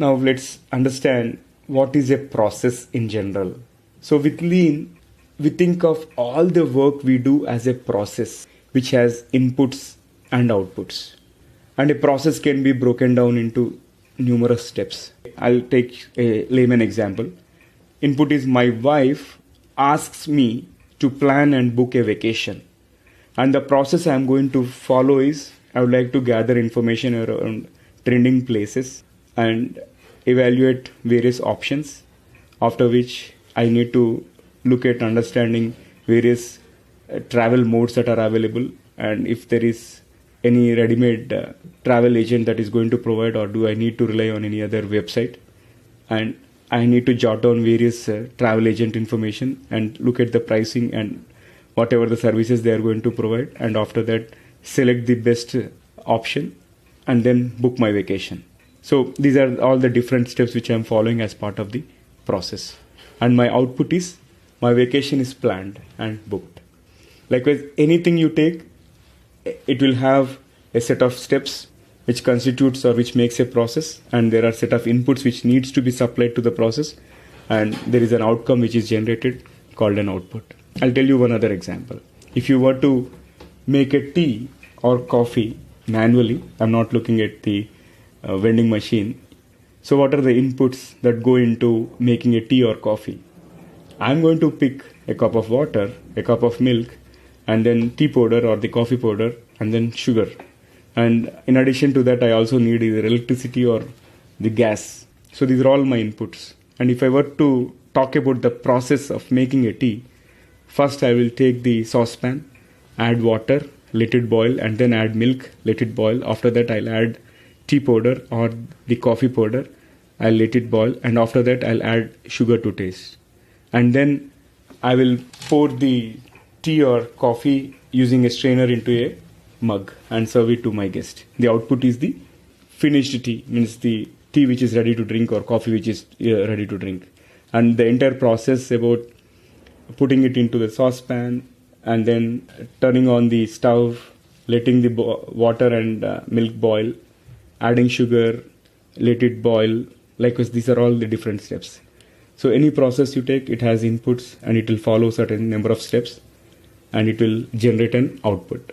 Now let's understand what is a process in general. So with lean, we think of all the work we do as a process which has inputs and outputs. And a process can be broken down into numerous steps. I'll take a layman example. Input is my wife asks me to plan and book a vacation. And the process I'm going to follow is I would like to gather information around trending places and evaluate various options, after which I need to look at understanding various travel modes that are available, and if there is any ready-made travel agent that is going to provide, or do I need to rely on any other website. And I need to jot down various travel agent information and look at the pricing and whatever the services they are going to provide, and after that select the best option and then book my vacation. So these are all the different steps which I am following as part of the process. And my output is my vacation is planned and booked. Likewise, anything you take, it will have a set of steps which constitutes or which makes a process, and there are set of inputs which needs to be supplied to the process, and there is an outcome which is generated called an output. I'll tell you one other example. If you were to make a tea or coffee manually, I'm not looking at the vending machine. So what are the inputs that go into making a tea or coffee? I'm going to pick a cup of water, a cup of milk, and then tea powder or the coffee powder, and then sugar. And in addition to that, I also need either electricity or the gas. So these are all my inputs. And if I were to talk about the process of making a tea, first I will take the saucepan, add water, let it boil, and then add milk, let it boil. After that, I'll add tea powder or the coffee powder. I'll let it boil, and after that, I'll add sugar to taste. And then I will pour the tea or coffee using a strainer into a mug and serve it to my guest. The output is the finished tea, means the tea which is ready to drink or coffee which is ready to drink. And the entire process about putting it into the saucepan and then turning on the stove, letting the water and milk boil, adding sugar, let it boil. Likewise, these are all the different steps. So any process you take, it has inputs and it will follow certain number of steps and it will generate an output.